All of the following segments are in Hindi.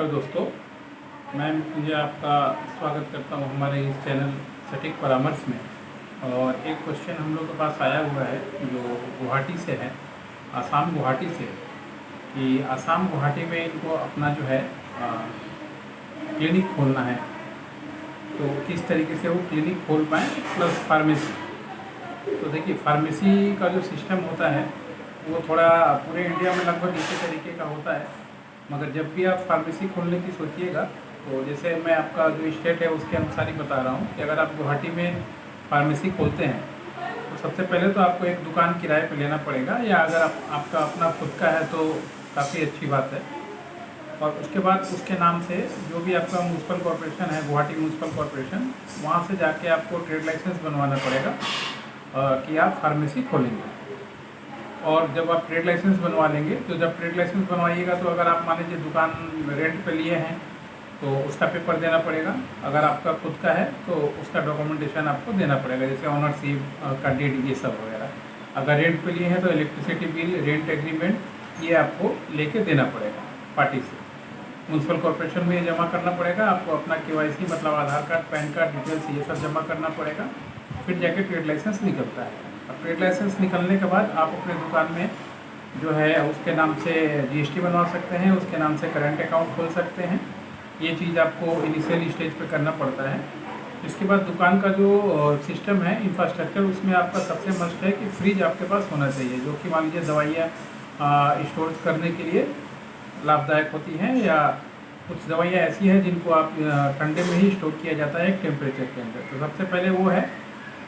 नमस्कार दोस्तों, मैं मुझे आपका स्वागत करता हूं हमारे इस चैनल सटीक परामर्श में। और एक क्वेश्चन हम लोग के पास आया हुआ है जो गुवाहाटी से है, आसाम गुवाहाटी से, कि आसाम गुवाहाटी में इनको अपना जो है क्लिनिक खोलना है, तो किस तरीके से वो क्लिनिक खोल पाएँ प्लस फार्मेसी। तो देखिए, फार्मेसी का जो सिस्टम होता है वो थोड़ा पूरे इंडिया में लगभग इसी तरीके का होता है, मगर जब भी आप फार्मेसी खोलने की सोचिएगा तो जैसे मैं आपका जो स्टेट है उसके अनुसार ही बता रहा हूँ कि अगर आप गुवाहाटी में फार्मेसी खोलते हैं तो सबसे पहले तो आपको एक दुकान किराए पे लेना पड़ेगा, या अगर आपका अपना खुद का है तो काफ़ी अच्छी बात है। और उसके बाद उसके नाम से जो भी आपका म्यूनसिपल कॉर्पोरेशन है, गुवाहाटी म्यूनसिपल कॉर्पोरेशन, वहाँ से जाके आपको ट्रेड लाइसेंस बनवाना पड़ेगा कि आप फार्मेसी खोलेंगे। और जब आप ट्रेड लाइसेंस बनवा लेंगे तो जब ट्रेड लाइसेंस बनवाइएगा तो अगर आप मान लीजिए दुकान रेंट पे लिए हैं तो उसका पेपर देना पड़ेगा। अगर आपका खुद का है तो उसका डॉक्यूमेंटेशन आपको देना पड़ेगा, जैसे ऑनरशिप का डीड, ये सब वगैरह। अगर रेंट पे लिए हैं तो इलेक्ट्रिसिटी बिल, रेंट एग्रीमेंट, ये आपको लेके देना पड़ेगा पार्टी से। म्यूनसिपल कॉर्पोरेशन में ये जमा करना पड़ेगा आपको, अपना KYC मतलब आधार कार्ड, पैन कार्ड डिटेल्स ये सब जमा करना पड़ेगा, फिर जाके ट्रेड लाइसेंस निकलता है। अब ट्रेड लाइसेंस निकलने के बाद आप अपने दुकान में जो है उसके नाम से GST बनवा सकते हैं, उसके नाम से करंट अकाउंट खोल सकते हैं। ये चीज़ आपको इनिशियल स्टेज पे करना पड़ता है। इसके बाद दुकान का जो सिस्टम है, इंफ्रास्ट्रक्चर, उसमें आपका सबसे मस्ट है कि फ्रिज आपके पास होना चाहिए, जो कि मान लीजिए दवाइयाँ स्टोर करने के लिए लाभदायक होती हैं, या कुछ दवाइयाँ ऐसी हैं जिनको आप ठंडे में ही स्टोर किया जाता है एक टेम्परेचर के अंदर। तो सबसे पहले वो है,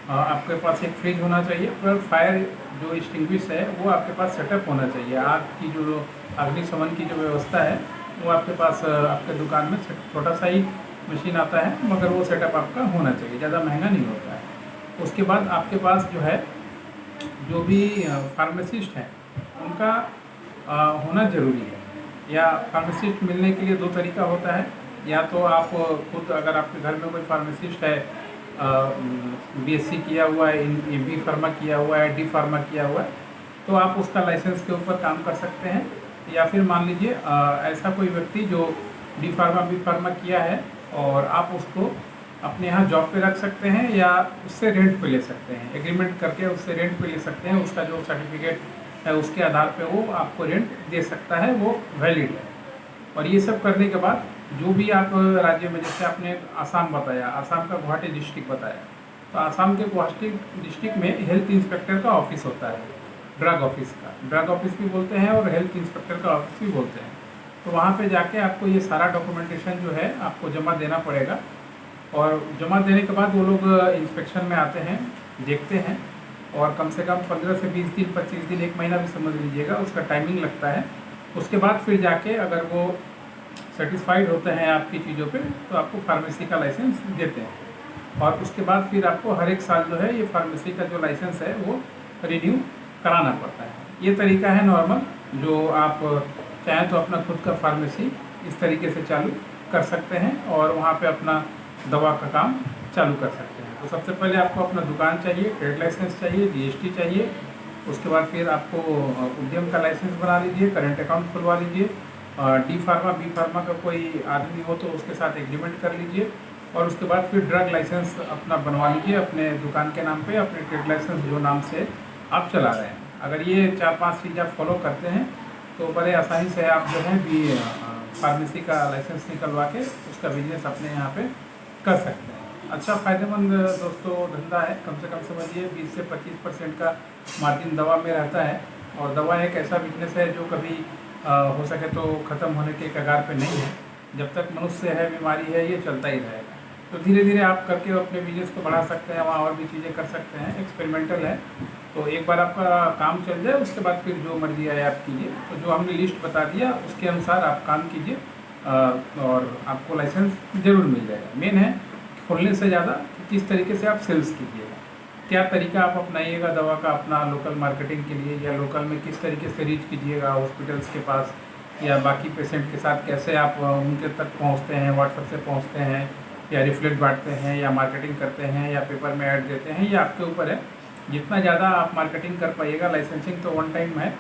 आपके पास एक फ्रिज होना चाहिए, पर फायर जो एक्सटिंग्विश है वो आपके पास सेटअप होना चाहिए। आग की जो अग्निशमन की जो व्यवस्था है वो आपके पास आपके दुकान में छोटा सा ही मशीन आता है, मगर वो सेटअप आपका होना चाहिए, ज़्यादा महंगा नहीं होता है। उसके बाद आपके पास जो है जो भी फार्मासिस्ट हैं उनका होना ज़रूरी है, या फार्मासिस्ट मिलने के लिए दो तरीका होता है। या तो आप खुद, अगर आपके घर में कोई फार्मासिस्ट है, BSc किया हुआ है, B फार्मा किया हुआ है, D फार्मा किया हुआ है, तो आप उसका लाइसेंस के ऊपर काम कर सकते हैं। या फिर मान लीजिए ऐसा कोई व्यक्ति जो D फार्मा B फार्मा किया है और आप उसको अपने यहाँ जॉब पे रख सकते हैं, या उससे रेंट पे ले सकते हैं, एग्रीमेंट करके उससे रेंट पे ले सकते हैं। उसका जो सर्टिफिकेट है उसके आधार पे वो आपको रेंट दे सकता है, वो वैलिड है। और ये सब करने के बाद जो भी आप राज्य में, जैसे आपने आसाम बताया, आसाम का गुवाहाटी डिस्ट्रिक्ट बताया, तो आसाम के गुवाहाटी डिस्ट्रिक्ट में हेल्थ इंस्पेक्टर का ऑफिस होता है, ड्रग ऑफिस का, ड्रग ऑफिस भी बोलते हैं और हेल्थ इंस्पेक्टर का ऑफिस भी बोलते हैं। तो वहाँ पे जाके आपको ये सारा डॉक्यूमेंटेशन जो है आपको जमा देना पड़ेगा। और जमा देने के बाद वो लोग इंस्पेक्शन में आते हैं, देखते हैं, और कम से कम 15 से 20 दिन, 25 दिन, 1 महीना भी समझ लीजिएगा, उसका टाइमिंग लगता है। उसके बाद फिर जाके अगर वो सेटिस्फाइड होते हैं आपकी चीज़ों पे तो आपको फार्मेसी का लाइसेंस देते हैं। और उसके बाद फिर आपको हर एक साल जो है ये फार्मेसी का जो लाइसेंस है वो रिन्यू कराना पड़ता है। ये तरीका है नॉर्मल, जो आप चाहें तो अपना खुद का फार्मेसी इस तरीके से चालू कर सकते हैं और वहाँ पे अपना दवा का काम चालू कर सकते हैं। तो सबसे पहले आपको अपना दुकान चाहिए, ट्रेड लाइसेंस चाहिए, GST चाहिए। उसके बाद फिर आपको उद्यम का लाइसेंस बना लीजिए, करंट अकाउंट खुलवा लीजिए, D फार्मा B फार्मा का कोई आदमी हो तो उसके साथ एग्रीमेंट कर लीजिए। और उसके बाद फिर ड्रग लाइसेंस अपना बनवा लीजिए अपने दुकान के नाम पे, अपने ट्रेड लाइसेंस जो नाम से आप चला रहे हैं। अगर ये 4-5 चीज़ आप फॉलो करते हैं तो बड़े आसानी से आप जो है भी फार्मेसी का लाइसेंस निकलवा के उसका बिजनेस अपने यहाँ पे कर सकते हैं। अच्छा फ़ायदेमंद दोस्तों धंधा है, कम से कम समझिए 20 से 25% का मार्जिन दवा में रहता है। और दवा एक ऐसा बिजनेस है जो कभी हो सके तो ख़त्म होने के कगार पे नहीं है। जब तक मनुष्य है, बीमारी है, ये चलता ही रहेगा। तो धीरे धीरे आप करके अपने बिजनेस को बढ़ा सकते हैं, वहाँ और भी चीज़ें कर सकते हैं, एक्सपेरिमेंटल है। तो एक बार आपका काम चल जाए उसके बाद फिर जो मर्जी आए आप कीजिए। तो जो हमने लिस्ट बता दिया उसके अनुसार आप काम कीजिए और आपको लाइसेंस ज़रूर मिल जाएगा। मेन है खोलने से ज़्यादा किस तरीके से आप सेल्स कीजिएगा, क्या तरीका आप अपनाइएगा दवा का अपना लोकल मार्केटिंग के लिए, या लोकल में किस तरीके से रीच कीजिएगा हॉस्पिटल्स के पास, या बाकी पेशेंट के साथ कैसे आप उनके तक पहुंचते हैं, व्हाट्सएप से पहुंचते हैं, या रिफ्लेक्ट बांटते हैं, या मार्केटिंग करते हैं, या पेपर में ऐड देते हैं, ये आपके ऊपर है। जितना ज़्यादा आप मार्केटिंग कर पाइएगा, लाइसेंसिंग तो वन टाइम है,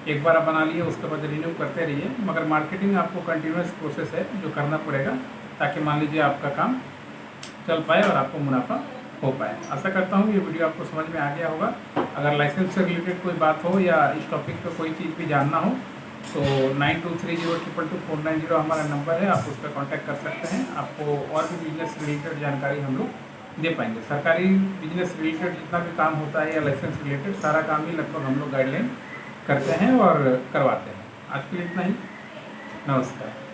एक बार आप बना लिए उसके बाद रिन्यू करते रहिए, मगर मार्केटिंग आपको कंटिन्यूस प्रोसेस है जो करना पड़ेगा, ताकि मान लीजिए आपका काम चल पाए और आपको मुनाफा हो पाए। आशा करता हूँ ये वीडियो आपको समझ में आ गया होगा। अगर लाइसेंस से रिलेटेड कोई बात हो या इस टॉपिक पर कोई चीज़ भी जानना हो तो 9230222490 हमारा नंबर है, आप उस पर कॉन्टैक्ट कर सकते हैं। आपको और भी बिजनेस रिलेटेड जानकारी हम लोग दे पाएंगे। सरकारी बिजनेस रिलेटेड जितना भी काम होता है या लाइसेंस रिलेटेड सारा काम ही लगभग हम लोग गाइडलाइन करते हैं और करवाते हैं। आज के लिए इतना ही, नमस्कार।